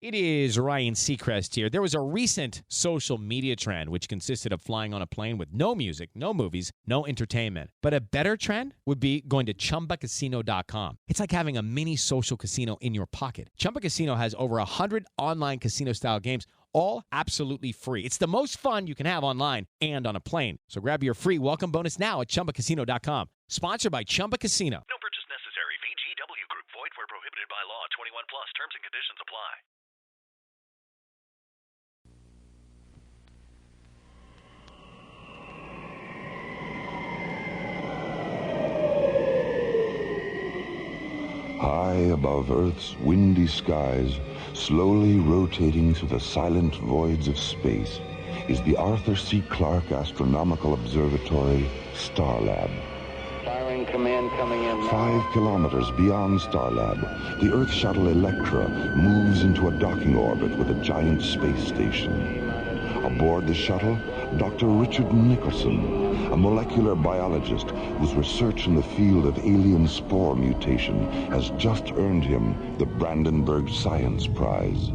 It is Ryan Seacrest here. There was a recent social media trend which consisted of flying on a plane with no music, no movies, no entertainment. But a better trend would be going to ChumbaCasino.com. It's like having a mini social casino in your pocket. Chumba Casino has over 100 online casino-style games, all absolutely free. It's the most fun you can have online and on a plane. So grab your free welcome bonus now at ChumbaCasino.com. Sponsored by Chumba Casino. No purchase necessary. VGW Group. Void where prohibited by law. 21 plus. Terms and conditions apply. High above Earth's windy skies, slowly rotating through the silent voids of space, is the Arthur C. Clarke Astronomical Observatory, STARLab. Firing command coming in. 5 kilometers beyond STARLab, the Earth shuttle Electra moves into a docking orbit with a giant space station. Aboard the shuttle, Dr. Richard Nicholson, a molecular biologist whose research in the field of alien spore mutation has just earned him the Brandenburg Science Prize.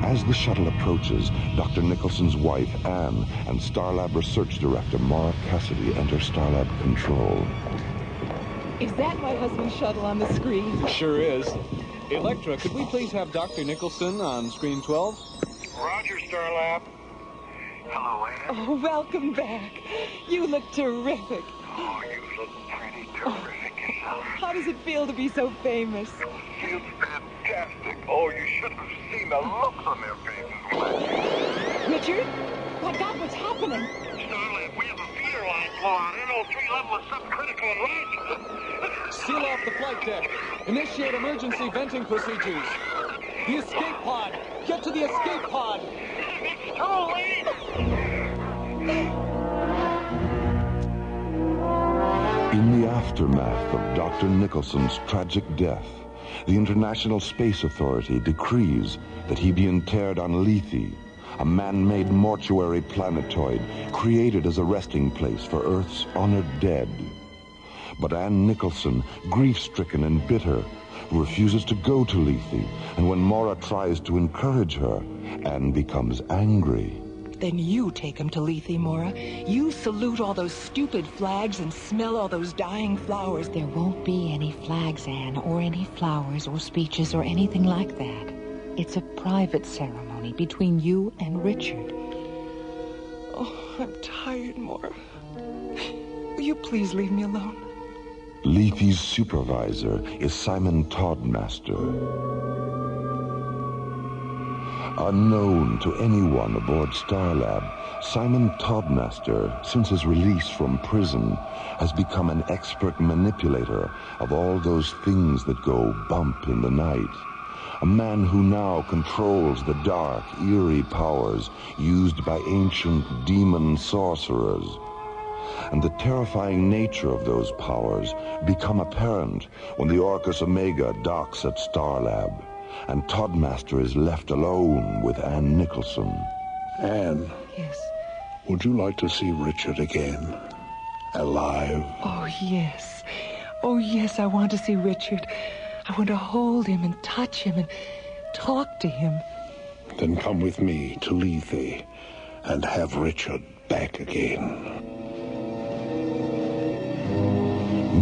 As the shuttle approaches, Dr. Nicholson's wife, Anne, and STARLab research director, Maura Cassidy, enter STARLab control. Is that my husband's shuttle on the screen? Sure is. Electra, could we please have Dr. Nicholson on screen 12? Roger, STARLab. Hello, Anne. Oh, welcome back. You look terrific. Oh, you look pretty terrific yourself. How does it feel to be so famous? Feels fantastic. Oh, you should have seen the looks on their faces. Richard? My God, what's happening? STARLab, we have a feeder line blown. NO3 level is subcritical and rising. Seal off the flight deck. Initiate emergency venting procedures. The escape pod. Get to the escape pod. It's too late. In the aftermath of Dr. Nicholson's tragic death, the International Space Authority decrees that he be interred on Lethe, a man-made mortuary planetoid created as a resting place for Earth's honored dead. But Anne Nicholson, grief-stricken and bitter, refuses to go to Lethe, and when Maura tries to encourage her, Anne becomes angry. Then you take him to Lethe, Maura. You salute all those stupid flags and smell all those dying flowers. There won't be any flags, Anne, or any flowers or speeches or anything like that. It's a private ceremony between you and Richard. Oh, I'm tired, Maura. Will you please leave me alone? Lethe's supervisor is Simon Toddmaster. Unknown to anyone aboard STARLab, Simon Toddmaster, since his release from prison, has become an expert manipulator of all those things that go bump in the night. A man who now controls the dark, eerie powers used by ancient demon sorcerers. And the terrifying nature of those powers become apparent when the Orcus Omega docks at STARLab, and Toddmaster is left alone with Anne Nicholson. Anne. Yes. Would you like to see Richard again? Alive? Oh, yes. Oh, yes, I want to see Richard. I want to hold him and touch him and talk to him. Then come with me to Lethe and have Richard back again.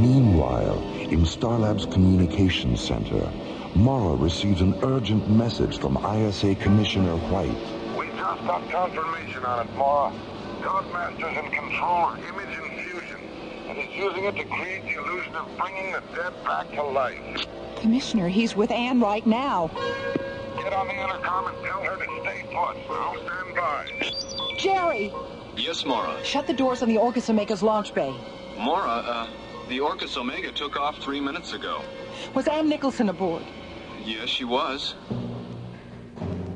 Meanwhile, in STARLab's communications center, Maura receives an urgent message from ISA Commissioner White. We just got confirmation on it, Maura. Toddmaster's in control of image infusion, and he's using it to create the illusion of bringing the dead back to life. Commissioner, he's with Anne right now. Get on the intercom and tell her to stay put. I'll stand by. Jerry! Yes, Maura. Shut the doors on the Orcus Omega's launch bay. Maura, the Orcus Omega took off 3 minutes ago. Was Anne Nicholson aboard? Yes, she was.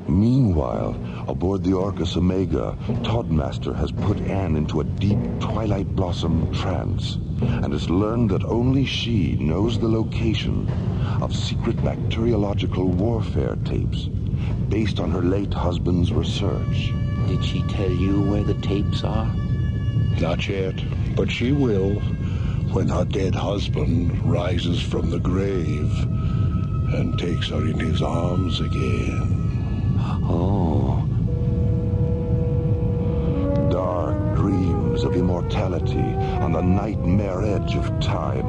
Meanwhile, aboard the Orcus Omega, Toddmaster has put Anne into a deep Twilight Blossom trance and has learned that only she knows the location of secret bacteriological warfare tapes based on her late husband's research. Did she tell you where the tapes are? Not yet, but she will when her dead husband rises from the grave and takes her in his arms again. Oh. Dark dreams of immortality on the nightmare edge of time,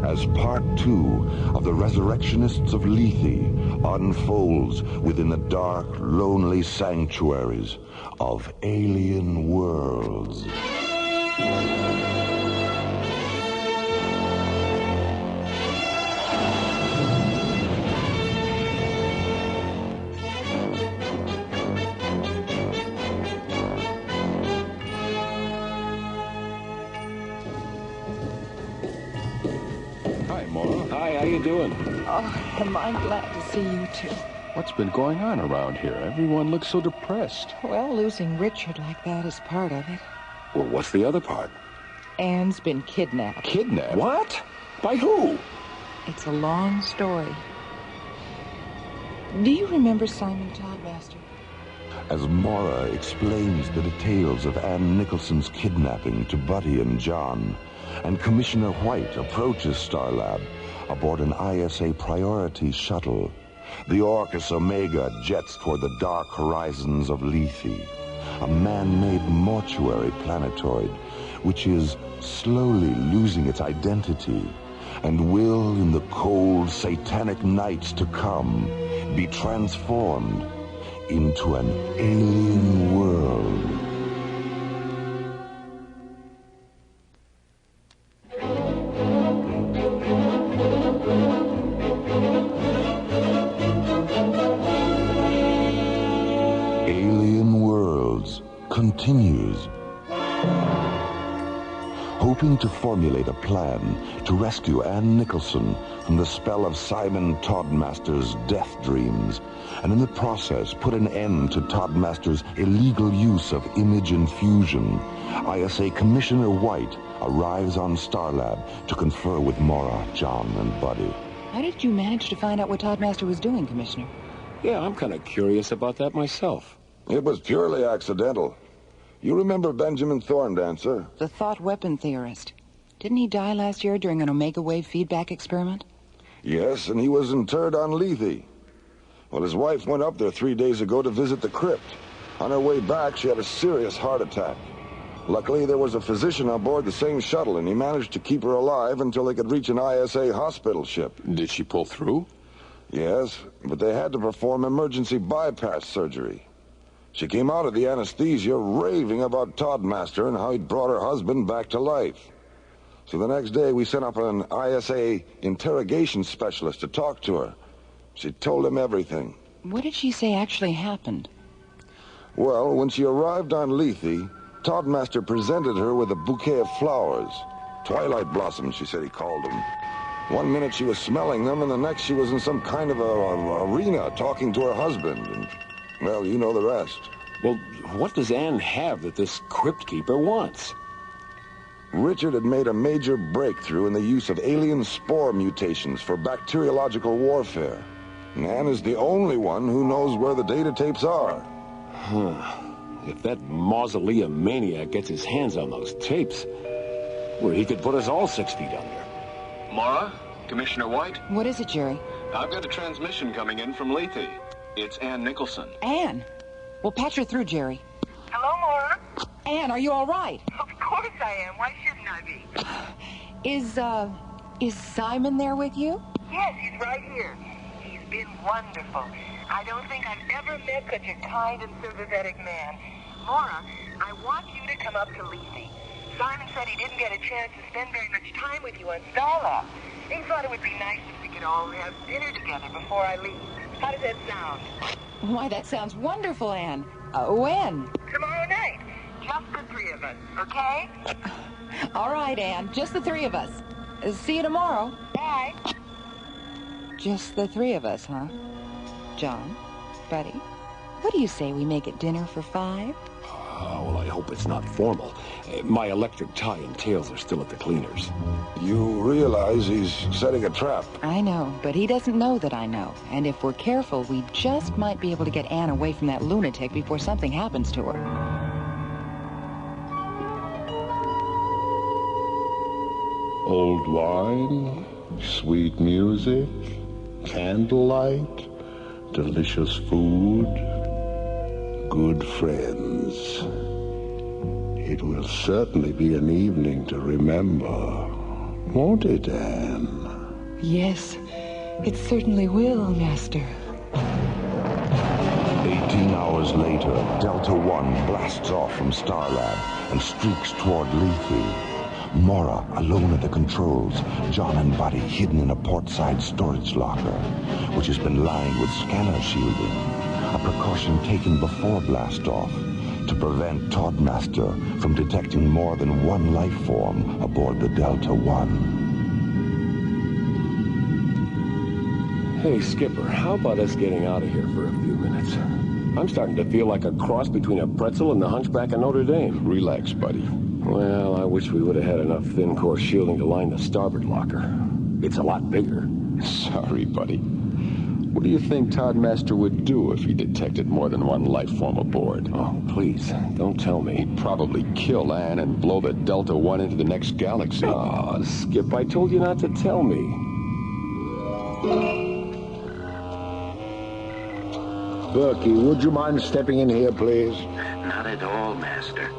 as part 2 of the Resurrectionists of Lethe unfolds within the dark, lonely sanctuaries of alien worlds. Hi, Mora. Hi, how you doing? Oh, am I glad to see you too. What's been going on around here? Everyone looks so depressed. Well, losing Richard like that is part of it. Well, what's the other part? Anne's been kidnapped. Kidnapped? What? By who? It's a long story. Do you remember Simon Toddmaster? As Mora explains the details of Anne Nicholson's kidnapping to Buddy and John, and Commissioner White approaches STARLab aboard an ISA priority shuttle, the Orcus Omega jets toward the dark horizons of Lethe, a man-made mortuary planetoid which is slowly losing its identity and will, in the cold, satanic nights to come, be transformed into an alien world. Alien Worlds continues. Hoping to formulate a plan to rescue Anne Nicholson from the spell of Simon Toddmaster's death dreams, and in the process put an end to Toddmaster's illegal use of image infusion, ISA Commissioner White arrives on STARLab to confer with Mora, John, and Buddy. How did you manage to find out what Toddmaster was doing, Commissioner? Yeah, I'm kind of curious about that myself. It was purely accidental. You remember Benjamin Thorndancer? The thought weapon theorist. Didn't he die last year during an omega wave feedback experiment? Yes, and he was interred on Lethe. Well, his wife went up there 3 days ago to visit the crypt. On her way back, she had a serious heart attack. Luckily, there was a physician on board the same shuttle, and he managed to keep her alive until they could reach an ISA hospital ship. Did she pull through? Yes, but they had to perform emergency bypass surgery. She came out of the anesthesia raving about Toddmaster and how he'd brought her husband back to life. So the next day, we sent up an ISA interrogation specialist to talk to her. She told him everything. What did she say actually happened? Well, when she arrived on Lethe, Toddmaster presented her with a bouquet of flowers. Twilight blossoms, she said he called them. 1 minute she was smelling them, and the next she was in some kind of a arena talking to her husband. And, well, you know the rest. Well, what does Anne have that this crypt keeper wants? Richard had made a major breakthrough in the use of alien spore mutations for bacteriological warfare. And Anne is the only one who knows where the data tapes are. If that mausoleum maniac gets his hands on those tapes, well, he could put us all 6 feet under. Mara? Commissioner White? What is it, Jerry? I've got a transmission coming in from Lethe. It's Anne Nicholson. Anne? Well, patch her through, Jerry. Hello, Mora? Anne, are you all right? Of course I am. Why shouldn't I be? Is Simon there with you? Yes, he's right here. He's been wonderful. I don't think I've ever met such a kind and sympathetic man. Mora, I want you to come up to Lethe. Simon said he didn't get a chance to spend very much time with you on STARLab. He thought it would be nice if we could all have dinner together before I leave. How does that sound? Why, that sounds wonderful, Anne. When? Tomorrow night. Just the 3 of us, okay? All right, Anne. Just the 3 of us. See you tomorrow. Bye. Just the 3 of us, huh? John, Buddy, what do you say we make it dinner for 5? Well, I hope it's not formal. My electric tie and tails are still at the cleaners. You realize he's setting a trap. I know, but he doesn't know that I know. And if we're careful, we just might be able to get Anne away from that lunatic before something happens to her. Old wine, sweet music, candlelight, delicious food. good friends. It will certainly be an evening to remember, won't it, Anne? Yes, it certainly will, Master. 18 hours later, Delta One blasts off from STARLab and streaks toward Lethe. Mora, alone at the controls, John and Buddy hidden in a portside storage locker, which has been lined with scanner shielding, a precaution taken before blast-off to prevent Toddmaster from detecting more than one life form aboard the Delta One. Hey, Skipper, how about us getting out of here for a few minutes? I'm starting to feel like a cross between a pretzel and the Hunchback of Notre Dame. Relax, buddy. Well, I wish we would have had enough thin core shielding to line the starboard locker. It's a lot bigger. Sorry, buddy. What do you think Toddmaster would do if he detected more than one life form aboard? Oh, please, don't tell me. He'd probably kill Anne and blow the Delta One into the next galaxy. Oh, Skip, I told you not to tell me. Berkey, would you mind stepping in here, please? Not at all, Master.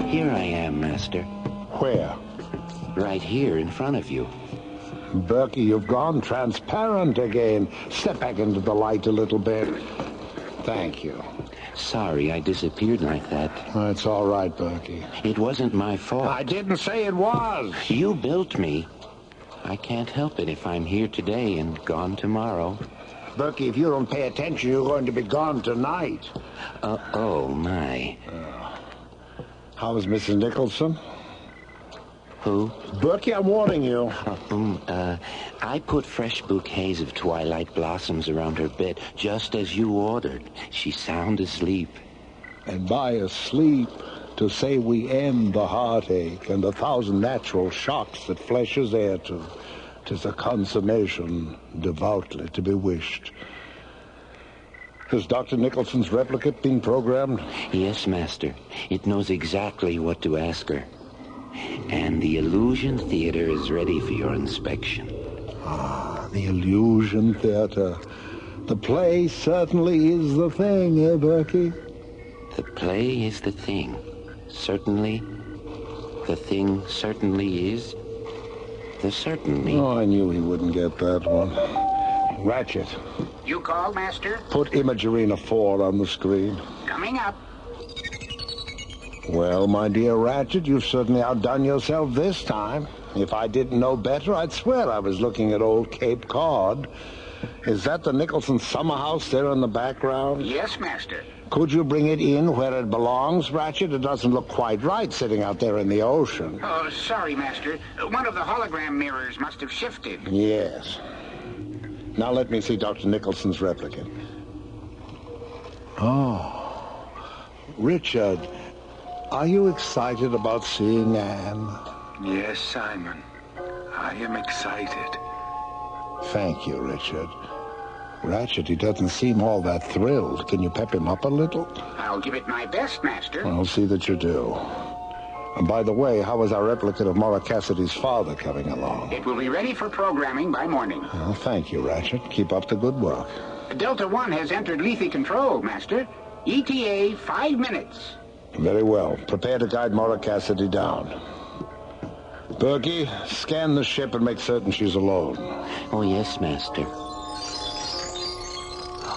Here I am, Master. Where? Right here in front of you. Berkey, you've gone transparent again. Step back into the light a little bit. Thank you. Sorry I disappeared like that. It's all right, Berkey. It wasn't my fault. I didn't say it was. You built me. I can't help it if I'm here today and gone tomorrow. Berkey, if you don't pay attention, you're going to be gone tonight. Oh, my. How's Mrs. Nicholson? Who? Berkey, I'm warning you. I put fresh bouquets of twilight blossoms around her bed, just as you ordered. She's sound asleep. And by asleep, to say we end the heartache and 1,000 natural shocks that flesh is heir to, 'tis a consummation devoutly to be wished. Has Dr. Nicholson's replicate been programmed? Yes, Master. It knows exactly what to ask her. And the Illusion Theater is ready for your inspection. Ah, the Illusion Theater. The play certainly is the thing, eh, Berkey? The play is the thing. Certainly. The thing certainly is. The certainly. Oh, I knew he wouldn't get that one. Ratchet. You called, Master? Put Imagerina 4 on the screen. Coming up. Well, my dear Ratchet, you've certainly outdone yourself this time. If I didn't know better, I'd swear I was looking at old Cape Cod. Is that the Nicholson summer house there in the background? Yes, Master. Could you bring it in where it belongs, Ratchet? It doesn't look quite right sitting out there in the ocean. Oh, sorry, Master. One of the hologram mirrors must have shifted. Yes. Now let me see Dr. Nicholson's replicant. Oh. Richard, are you excited about seeing Anne? Yes, Simon. I am excited. Thank you, Richard. Ratchet, he doesn't seem all that thrilled. Can you pep him up a little? I'll give it my best, Master. I'll see that you do. And by the way, how is our replicate of Mara Cassidy's father coming along? It will be ready for programming by morning. Well, thank you, Ratchet. Keep up the good work. Delta One has entered Lethe control, Master. ETA 5 minutes. Very well. Prepare to guide Mara Cassidy down. Berkey, scan the ship and make certain she's alone. Oh, yes, Master.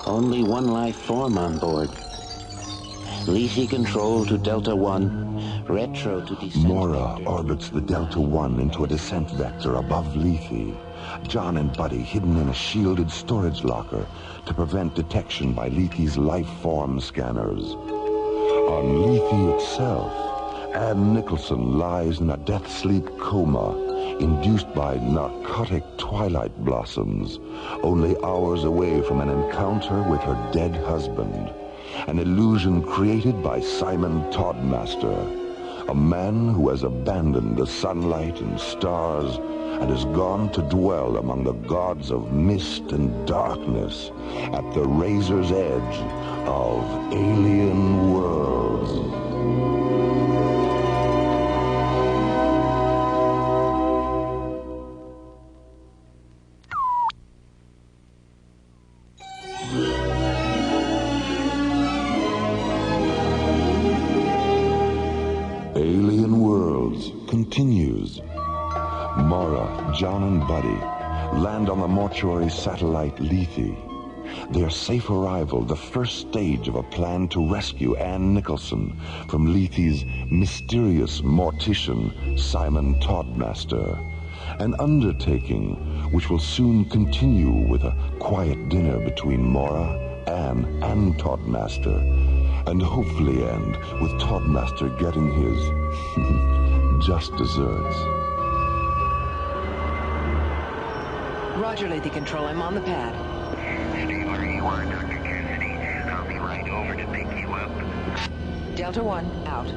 Only one life form on board. Lethe control to Delta One. Retro to descent. Mora orbits the Delta One into a descent vector above Lethe. John and Buddy hidden in a shielded storage locker to prevent detection by Lethe's life form scanners. On Lethe itself, Anne Nicholson lies in a death-sleep coma induced by narcotic twilight blossoms, only hours away from an encounter with her dead husband, an illusion created by Simon Toddmaster, a man who has abandoned the sunlight and stars and has gone to dwell among the gods of mist and darkness at the razor's edge of alien worlds. Cassidy land on the mortuary satellite Lethe. Their safe arrival, the first stage of a plan to rescue Ann Nicholson from Lethe's mysterious mortician, Simon Toddmaster. An undertaking which will soon continue with a quiet dinner between Mora, Ann, and Toddmaster, and hopefully end with Toddmaster getting his just desserts. Roger, Lethe Control. I'm on the pad. Stay where you are, Dr. Cassidy. I'll be right over to pick you up. Delta 1, out.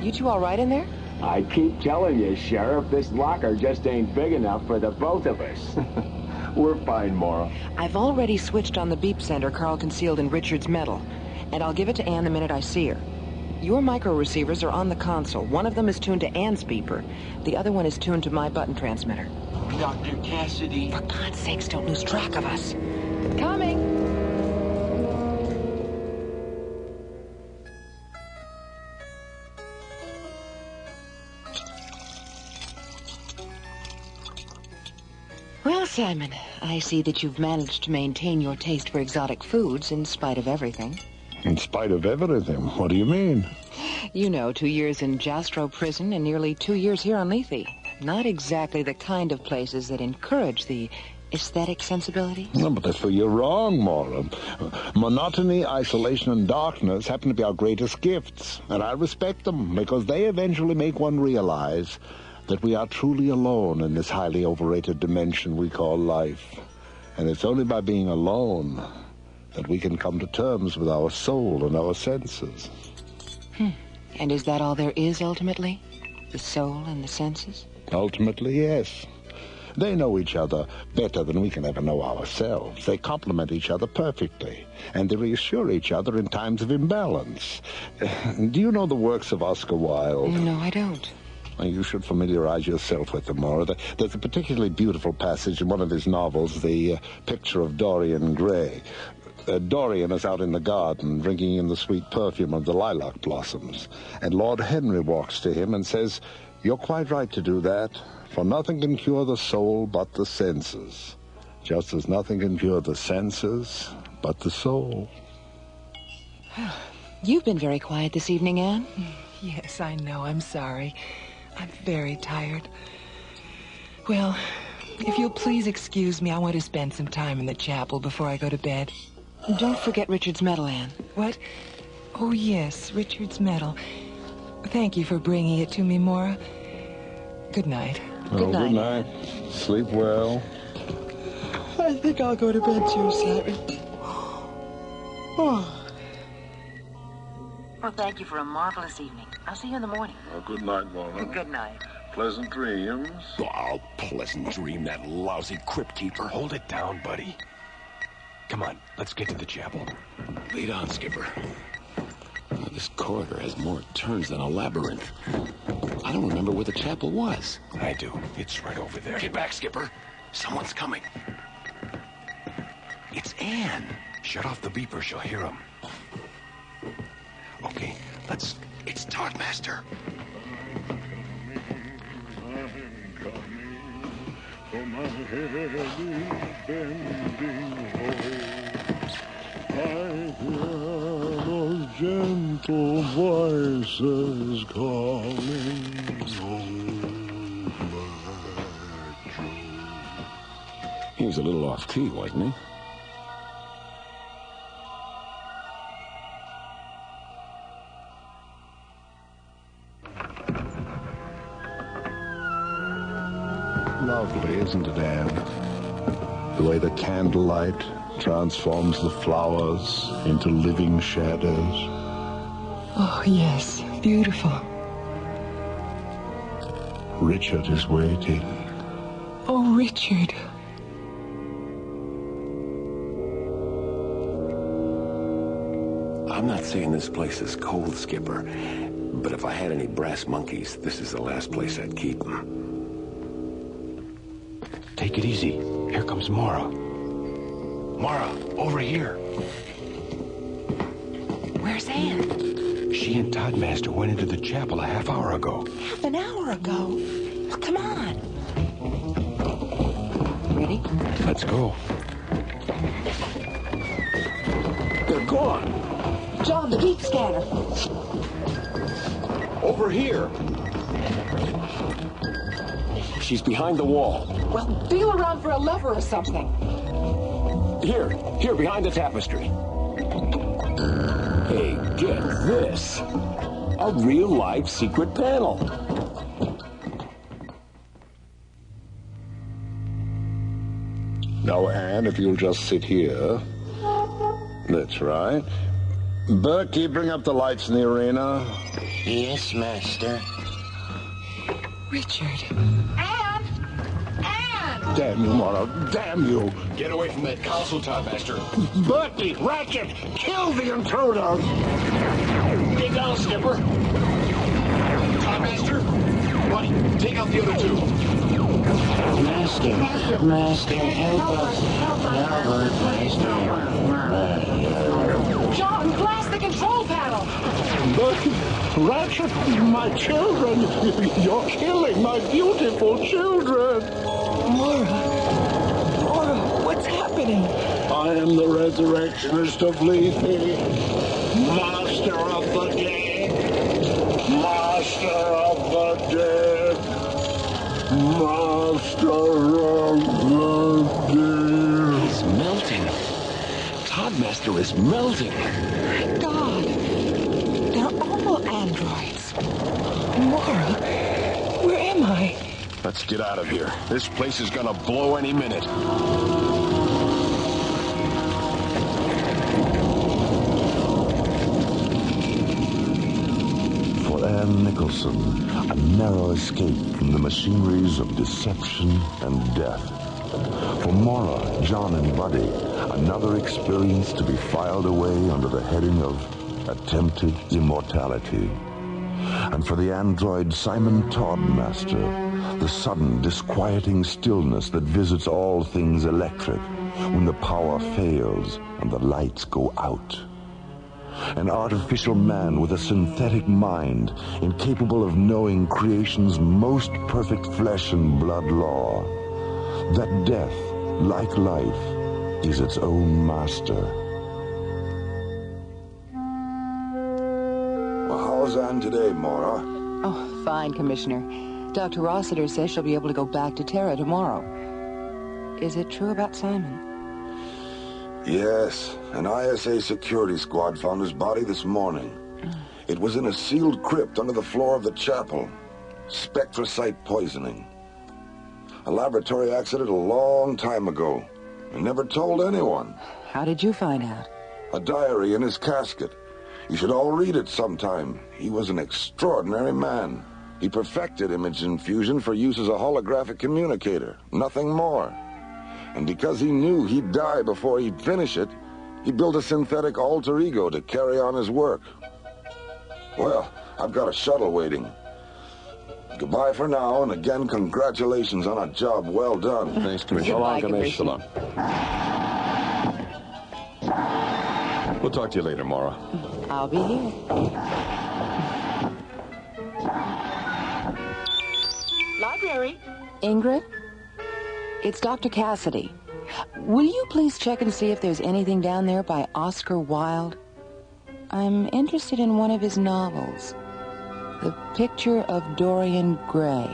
You two all right in there? I keep telling you, Sheriff, this locker just ain't big enough for the both of us. We're fine, Mora. I've already switched on the beep sender Carl concealed in Richard's metal, and I'll give it to Ann the minute I see her. Your micro receivers are on the console. One of them is tuned to Ann's beeper. The other one is tuned to my button transmitter. Dr. Cassidy. For God's sakes, don't lose track of us. Coming. Well, Simon, I see that you've managed to maintain your taste for exotic foods in spite of everything. In spite of everything? What do you mean? You know, 2 years in Jastrow prison and nearly 2 years here on Lethe. Not exactly the kind of places that encourage the aesthetic sensibility. No, but that's where you're wrong, Mora. Monotony, isolation, and darkness happen to be our greatest gifts, and I respect them because they eventually make one realize that we are truly alone in this highly overrated dimension we call life. And it's only by being alone that we can come to terms with our soul and our senses. And is that all there is, ultimately? The soul and the senses? Ultimately, yes. They know each other better than we can ever know ourselves. They complement each other perfectly, and they reassure each other in times of imbalance. Do you know the works of Oscar Wilde? No, I don't. You should familiarize yourself with them, Mora. There's a particularly beautiful passage in one of his novels, The Picture of Dorian Gray. Dorian is out in the garden drinking in the sweet perfume of the lilac blossoms, and Lord Henry walks to him and says, "You're quite right to do that, for nothing can cure the soul but the senses, just as nothing can cure the senses but the soul." You've been very quiet this evening, Anne. Yes, I know. I'm sorry. I'm very tired. Well, if you'll please excuse me, I want to spend some time in the chapel before I go to bed. Don't forget Richard's medal, Anne. What? Oh, yes, Richard's medal. Thank you for bringing it to me, Mora. Good night. Good night. Good night. Sleep well. I think I'll go to bed too, Simon. Oh. Well, thank you for a marvelous evening. I'll see you in the morning. Well, good night, Mora. Good night. Pleasant dreams. Oh, pleasant dream, that lousy crypt keeper. Hold it down, buddy. Come on, let's get to the chapel. Lead on, Skipper. Oh, this corridor has more turns than a labyrinth. I don't remember where the chapel was. I do. It's right over there. Get back, Skipper. Someone's coming. It's Anne. Shut off the beeper. She'll hear him. Okay, let's... It's Toddmaster. My head is bending low. I hear those gentle voices calling home, my Joe. He was a little off key, wasn't he? Lovely, isn't it, Anne? The way the candlelight transforms the flowers into living shadows. Oh, yes. Beautiful. Richard is waiting. Oh, Richard. I'm not saying this place is cold, Skipper, but if I had any brass monkeys, this is the last place I'd keep them. Take it easy. Here comes Mora. Mora, over here. Where's Anne? She and Toddmaster went into the chapel a half hour ago. Half an hour ago? Well, come on. Ready? Let's go. They're gone. John, the deep scanner. Over here. She's behind the wall. Well, feel around for a lever or something. Here, behind the tapestry. Hey, get this. A real-life secret panel. Now, Anne, if you'll just sit here. That's right. Berkey, bring up the lights in the arena. Yes, Master. Richard. Damn you, Mara. Damn you. Get away from that console, Toddmaster. Berkey, Ratchet, kill the intruder. Get down, Skipper. Toddmaster, buddy, take out the other two. Master, help us. John, blast the control panel. Berkey, Ratchet, my children. You're killing my beautiful children. Mora, what's happening? I am the Resurrectionist of Lethe, Master of the Dead, Master of the Dead, Master of the Dead. He's melting. Toddmaster is melting. God, they're all androids. Mora, where am I? Let's get out of here. This place is gonna blow any minute. For Anne Nicholson, a narrow escape from the machineries of deception and death. For Mora, John, and Buddy, another experience to be filed away under the heading of attempted immortality. And for the android Simon Toddmaster, the sudden, disquieting stillness that visits all things electric when the power fails and the lights go out. An artificial man with a synthetic mind, incapable of knowing creation's most perfect flesh and blood law. That death, like life, is its own master. Well, how's Anne today, Mora? Oh, fine, Commissioner. Dr. Rossiter says she'll be able to go back to Terra tomorrow. Is it true about Simon? Yes, an ISA security squad found his body this morning. It was in a sealed crypt under the floor of the chapel. Spectrocyte poisoning. A laboratory accident a long time ago. I never told anyone. How did you find out? A diary in his casket. You should all read it sometime. He was an extraordinary man. He perfected image infusion for use as a holographic communicator. Nothing more. And because he knew he'd die before he'd finish it, he built a synthetic alter ego to carry on his work. Well, I've got a shuttle waiting. Goodbye for now, and again, congratulations on a job well done. Thanks, Commissioner. Goodbye, Commissioner. We'll talk to you later, Mara. I'll be here. Library. Ingrid? It's Dr. Cassidy. Will you please check and see if there's anything down there by Oscar Wilde? I'm interested in one of his novels. The Picture of Dorian Gray.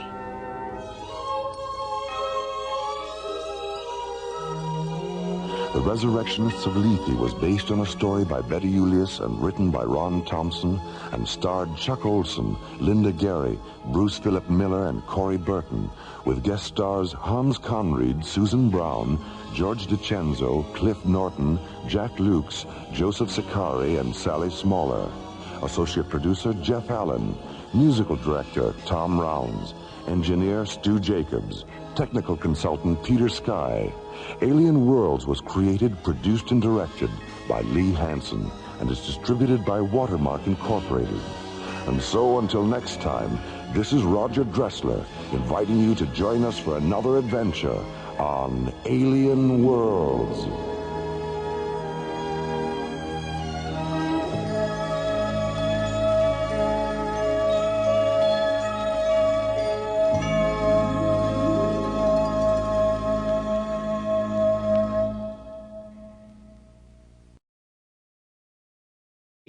The Resurrectionists of Lethe was based on a story by Betty Julius and written by Ron Thompson and starred Chuck Olson, Linda Gary, Bruce Philip Miller, and Corey Burton, with guest stars Hans Conried, Susan Brown, George DiCenzo, Cliff Norton, Jack Lukes, Joseph Sakari, and Sally Smaller. Associate producer Jeff Allen. Musical director Tom Rounds. Engineer Stu Jacobs. Technical consultant Peter Sky. Alien Worlds was created, produced, and directed by Lee Hansen and is distributed by Watermark Incorporated. And so until next time, this is Roger Dressler inviting you to join us for another adventure on Alien Worlds.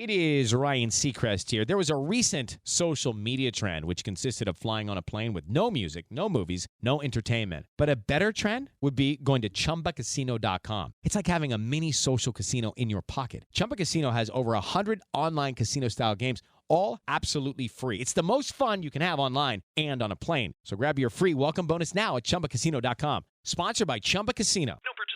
It is Ryan Seacrest here. There was a recent social media trend which consisted of flying on a plane with no music, no movies, no entertainment. But a better trend would be going to ChumbaCasino.com. It's like having a mini social casino in your pocket. Chumba Casino has over 100 online casino-style games, all absolutely free. It's the most fun you can have online and on a plane. So grab your free welcome bonus now at ChumbaCasino.com. Sponsored by Chumba Casino. No purchase